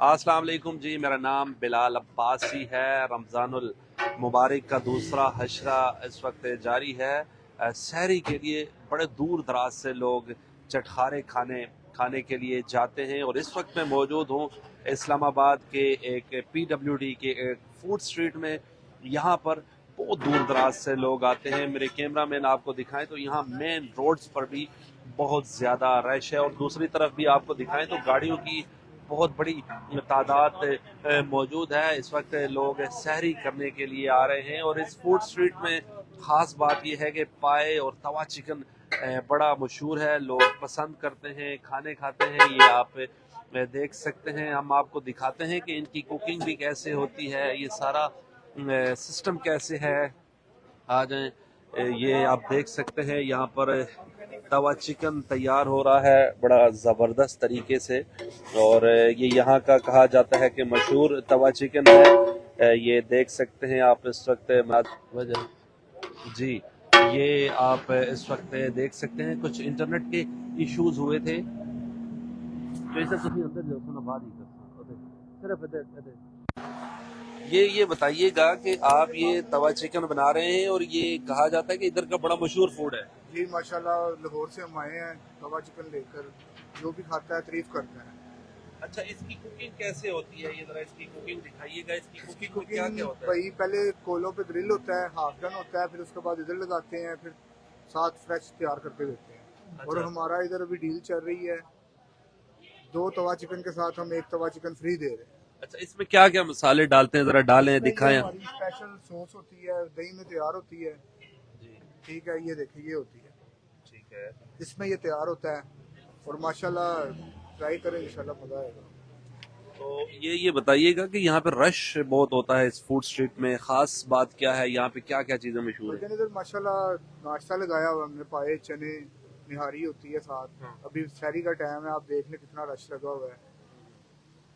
अस्सलाम वालेकुम जी। मेरा नाम बिलाल अब्बासी है। रमज़ानुल मुबारक का दूसरा हशरा इस वक्त जारी है। सहरी के लिए बड़े दूर दराज से लोग चटखारे खाने के लिए जाते हैं और इस वक्त मैं मौजूद हूँ इस्लामाबाद के एक PWD के एक फूड स्ट्रीट में। यहाँ पर बहुत दूर दराज से लोग आते हैं। मेरे कैमरा मैन आपको दिखाएं तो यहाँ मेन रोड्स पर भी बहुत ज़्यादा रश है और दूसरी तरफ भी आपको दिखाएं तो गाड़ियों की बहुत बड़ी तादाद मौजूद है। इस वक्त लोग सहरी करने के लिए आ रहे हैं और इस फूड स्ट्रीट में ख़ास बात यह है कि पाए और तवा चिकन बड़ा मशहूर है। लोग पसंद करते हैं, खाने खाते हैं। ये आप देख सकते हैं। हम आपको दिखाते हैं कि इनकी कुकिंग भी कैसे होती है, ये सारा सिस्टम कैसे है। आ जाएं। ये आप देख सकते हैं यहाँ पर तवा चिकन तैयार हो रहा है बड़ा ज़बरदस्त तरीके से और ये यहाँ का कहा जाता है कि मशहूर तवा चिकन है। ये देख सकते हैं आप इस वक्त वजह जी। ये आप इस वक्त देख सकते हैं कुछ इंटरनेट के इश्यूज हुए थे तो इसे तुम अंदर जो सुना बात ही कर सिर्फ ये बताइएगा कि आप ये तवा चिकन बना रहे हैं और ये कहा जाता है कि इधर का बड़ा मशहूर फूड है। जी माशाल्लाह, लाहौर से हम आए हैं तवा चिकन लेकर। जो भी खाता है तारीफ करता है। अच्छा, इसकी कुकिंग कैसे होती है? ये जरा इसकी कुकिंग दिखाइएगा। इसकी इसकी कुकिंग में क्या कुकिंग क्या होता है? भाई पहले कोलों पे ग्रिल होता है, हाफ डन होता है, फिर उसके बाद इधर लगाते हैं, फिर साथ फ्रेश तैयार करके देते हैं। और अच्छा हमारा इधर अभी डील चल रही है, 2 तवा चिकन के साथ हम 1 तवा चिकन फ्री दे रहे हैं। अच्छा, इसमें क्या क्या मसाले डालते हैं, जरा डालें, इसमें ये दिखाएं। हमारी स्पेशल सॉस होती है, दही में तैयार होती है। जी ठीक है, ये देखिए ये होती है, ठीक है। इसमें ये तैयार होता है। और माशाल्लाह ट्राई करें, इंशाल्लाह मजा आएगा। तो ये बताइएगा कि यहाँ पे रश बहुत होता है इस फूड स्ट्रीट में, खास बात क्या है? यहाँ पे क्या क्या चीजें मशहूर है? लेकिन इधर माशाल्लाह नाश्ता लगाया हुआ हमने, पाए चने निहारी होती है साथ। हाँ। अभी शहरी का टाइम है, आप देख लें कितना रश लगा हुआ है।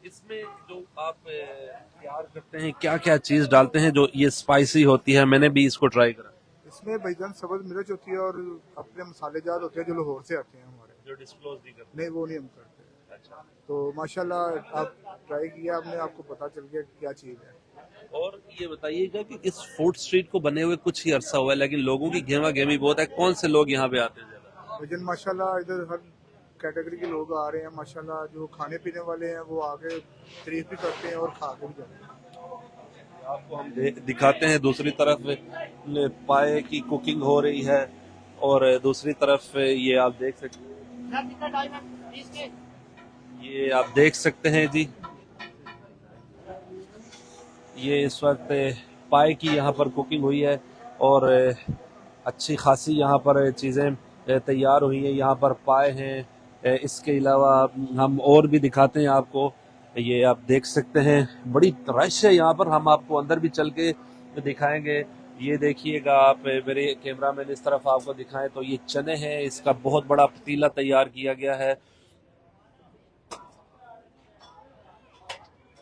इसमें जो आप तैयार करते हैं क्या क्या चीज डालते हैं जो ये स्पाइसी होती है? मैंने भी इसको ट्राई करा। इसमें बैगन सब्ज मिर्च होती है और अपने मसाले जात होते हैं जो लाहौर से आते हैं हमारे। जो डिस्क्लोज नहीं करते। नहीं, वो नहीं हम करते। अच्छा। तो माशाल्लाह आप ट्राई किया आपने, आपको पता चल गया कि क्या चीज़ है। और ये बताइएगा कि इस फूड स्ट्रीट को बने हुए कुछ ही अरसा हुआ है लेकिन लोगों की घेमा घेमी बहुत है। कौन से लोग यहाँ पे आते हैं ज्यादा? लेकिन माशाल्लाह इधर हर कैटेगरी के लोग आ रहे हैं माशाल्लाह। जो खाने पीने वाले हैं वो आके तारीफ भी करते हैं और खा के भी जाते हैं। आपको हम दिखाते हैं दूसरी तरफ पाए की कुकिंग हो रही है और दूसरी तरफ ये आप देख सकते हैं। ये आप देख सकते हैं जी। ये इस वक्त पाए की यहाँ पर कुकिंग हुई है और अच्छी खासी यहाँ पर चीज़ें तैयार हुई हैं। यहाँ पर पाए हैं। इसके अलावा हम और भी दिखाते हैं आपको। ये आप देख सकते हैं बड़ी रश है यहाँ पर। हम आपको अंदर भी चल के दिखाएंगे। ये देखिएगा आप, मेरे कैमरा मैन इस तरफ आपको दिखाएं तो ये चने हैं, इसका बहुत बड़ा पतीला तैयार किया गया है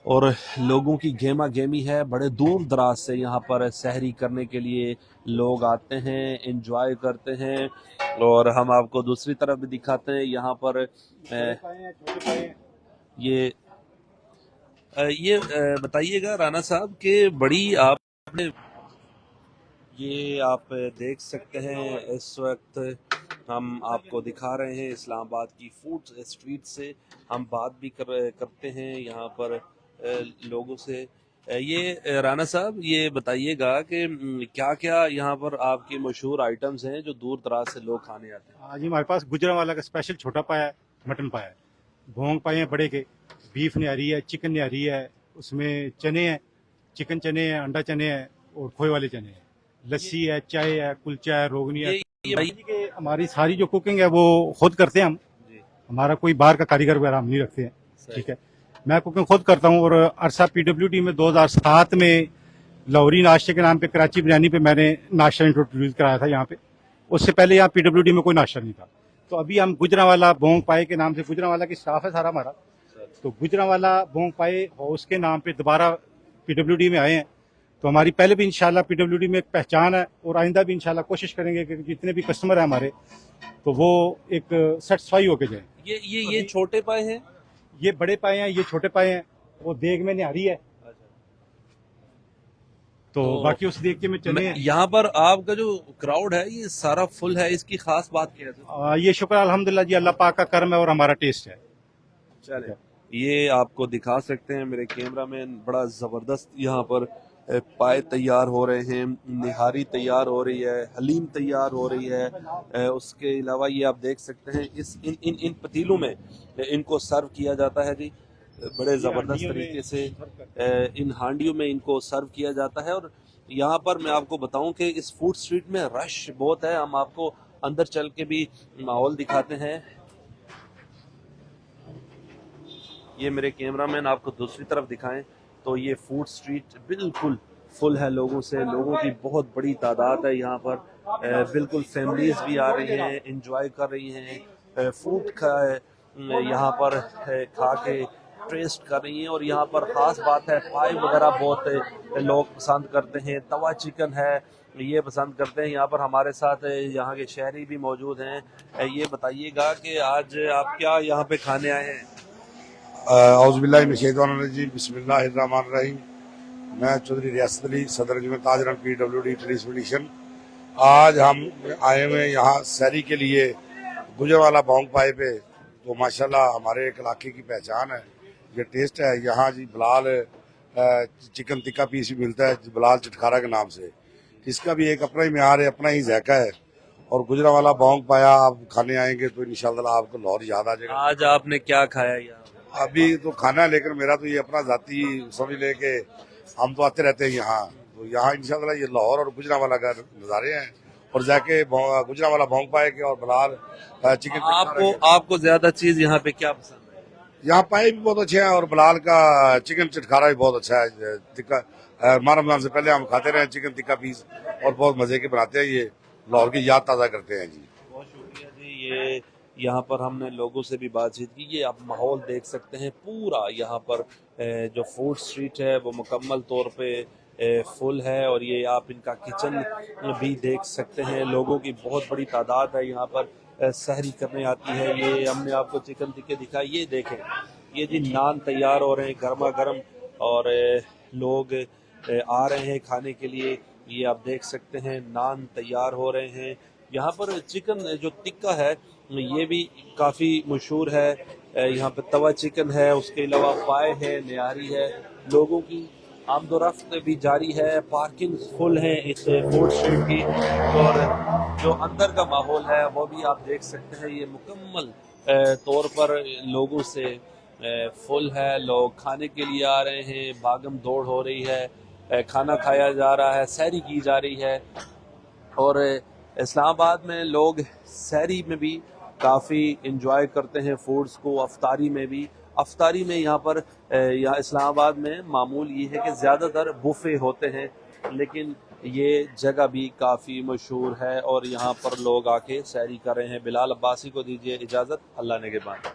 और लोगों की घेमा घेमी है। बड़े दूर दराज से यहाँ पर सहरी करने के लिए लोग आते हैं, एंजॉय करते हैं। और हम आपको दूसरी तरफ भी दिखाते हैं। यहाँ पर ये बताइएगा राना साहब कि बड़ी आपने ये आप देख सकते हैं इस वक्त हम आपको दिखा रहे हैं इस्लामाबाद की फूड स्ट्रीट से। हम बात भी करते हैं यहाँ पर लोगों से। ये राना साहब ये बताइएगा कि क्या क्या यहाँ पर आपके मशहूर आइटम्स हैं जो दूर दराज से लोग खाने आते हैं? आज हमारे पास गुजरांवाला का स्पेशल छोटा पाया है, मटन पाया है, भोंग पाए हैं बड़े के, बीफ निहारी है, चिकन निहारी है, उसमें चने हैं, चिकन चने हैं, अंडा चने हैं और खोए वाले चने हैं, लस्सी है, चाय है, कुलचा है, रोगनी है। ये भाई के हमारी सारी जो कुकिंग है वो खुद करते हैं हम। जी हमारा कोई बाहर का कारीगर वगैरह हम नहीं रखते हैं। ठीक है, मैं कुकिंग खुद करता हूँ। और अरसा PWD में 2007 में लाहौरी नाश्ते के नाम पे, कराची बिरयानी पे मैंने नाश्ता इंट्रोड्यूस कराया था यहाँ पे। उससे पहले यहाँ PWD में कोई नाश्ता नहीं था। तो अभी हम गुजरांवाला भोंग पाए के नाम से, गुजरांवाला की स्टाफ है सारा हमारा, तो गुजरांवाला भोंग पाए हाउस के नाम पे दोबारा PWD में आए हैं। तो हमारी पहले भी इंशाल्लाह PWD में एक पहचान है और आइंदा भी इंशाल्लाह कोशिश करेंगे कि जितने भी कस्टमर हैं हमारे तो वो एक सेटिस्फाई होके जाए। ये छोटे पाए हैं, ये बड़े पाए हैं, ये छोटे पाए हैं वो देग में निहारी है, तो बाकी उस देग के में चले हैं। यहाँ पर आपका जो क्राउड है ये सारा फुल है, इसकी खास बात क्या है? ये शुक्र अल्हम्दुलिल्लाह जी, अल्लाह पाक का करम है और हमारा टेस्ट है। चले ये आपको दिखा सकते हैं मेरे कैमरामैन, बड़ा जबरदस्त यहाँ पर पाए तैयार हो रहे हैं, निहारी तैयार हो रही है, हलीम तैयार हो रही है। उसके अलावा ये आप देख सकते हैं इस इन पतीलों में इनको सर्व किया जाता है जी, बड़े ज़बरदस्त तरीके से इन हांडियों में इनको सर्व किया जाता है। और यहाँ पर मैं आपको बताऊं कि इस फूड स्ट्रीट में रश बहुत है, हम आपको अंदर चल के भी माहौल दिखाते हैं। ये मेरे कैमरामैन आपको दूसरी तरफ दिखाएं तो ये फूड स्ट्रीट बिल्कुल फुल है लोगों से, लोगों की बहुत बड़ी तादाद है यहाँ पर। बिल्कुल फैमिलीज भी आ रही हैं, एंजॉय कर रही हैं, फूड यहाँ पर खा के टेस्ट कर रही हैं। और यहाँ पर ख़ास बात है पाई वगैरह बहुत लोग पसंद करते हैं, तवा चिकन है ये पसंद करते हैं। यहाँ पर हमारे साथ यहाँ के शहरी भी मौजूद हैं। ये बताइएगा कि आज आप क्या यहाँ पे खाने आए हैं? औज़ुबिल्लाहिमिनश्शैतानिर्रजीम, बिस्मिल्लाहिर्रहमानिर्रहीम। मैं चौधरी रियासत अली, सदर अंजुमन ताजरन PWD पुलिस मिलिशन। आज हम आए हुए यहाँ सैरी के लिए गुजरवाला बोंग पाए पे। तो माशाल्लाह हमारे एक इलाके की पहचान है, ये टेस्ट है। यहाँ जी बिलाल चिकन टिक्का पीस भी मिलता है बिलाल चटखारा के नाम से। इसका भी एक अपना ही म्यार है, अपना ही जायका है। और गुजरावाला बोंग पाया आप खाने आएंगे तो इंशाल्लाह आपको लाहौर याद आ जाएगा। आज आपने क्या खाया यहाँ? अभी तो खाना है, लेकिन मेरा तो ये अपना जाती समझ ले के हम तो आते रहते हैं यहाँ। तो यहाँ इंशाल्लाह ये लाहौर और गुजरावाला का नज़ारे हैं। और जाके गुजरावाला भोंग पाए के और बिलाल चिकन। आपको ज्यादा चीज यहाँ पे क्या पसंद है? यहाँ पाए भी बहुत अच्छे हैं और बिलाल का चिकन चटखारा भी बहुत अच्छा है। टिक्का रमजान से पहले हम खाते रहे चिकन टिक्का पीस और बहुत मजे के बनाते हैं, ये लाहौर की याद ताज़ा करते हैं जी। बहुत शुक्रिया जी। ये यहाँ पर हमने लोगों से भी बातचीत की, ये आप माहौल देख सकते हैं पूरा यहाँ पर जो फूड स्ट्रीट है वो मुकम्मल तौर पे फुल है। और ये आप इनका किचन भी देख सकते हैं, लोगों की बहुत बड़ी तादाद है यहाँ पर सहरी करने आती है। ये हमने आपको चिकन टिक्के दिखाई, ये देखें ये जी नान तैयार हो रहे हैं गर्मा गर्म और लोग आ रहे हैं खाने के लिए। ये आप देख सकते हैं नान तैयार हो रहे हैं। यहाँ पर चिकन जो टिक्का है ये भी काफ़ी मशहूर है। यहाँ पर तवा चिकन है, उसके अलावा पाए है, निहारी है। लोगों की आमदोरफ्त भी जारी है, पार्किंग फुल है इस फूड स्ट्रीट की। और जो अंदर का माहौल है वो भी आप देख सकते हैं, ये मुकम्मल तौर पर लोगों से फुल है। लोग खाने के लिए आ रहे हैं, भागम दौड़ हो रही है, खाना खाया जा रहा है, सहरी की जा रही है। और इस्लामाबाद में लोग सहरी में भी काफ़ी इंजॉय करते हैं फूड्स को, अफ्तारी में भी। अफ्तारी में यहाँ पर यहाँ इस्लामाबाद में मामूल ये है कि ज़्यादातर बुफ़े होते हैं, लेकिन ये जगह भी काफ़ी मशहूर है और यहाँ पर लोग आके सहरी कर रहे हैं। बिलाल अब्बासी को दीजिए इजाज़त, अल्लाह ने के बाद।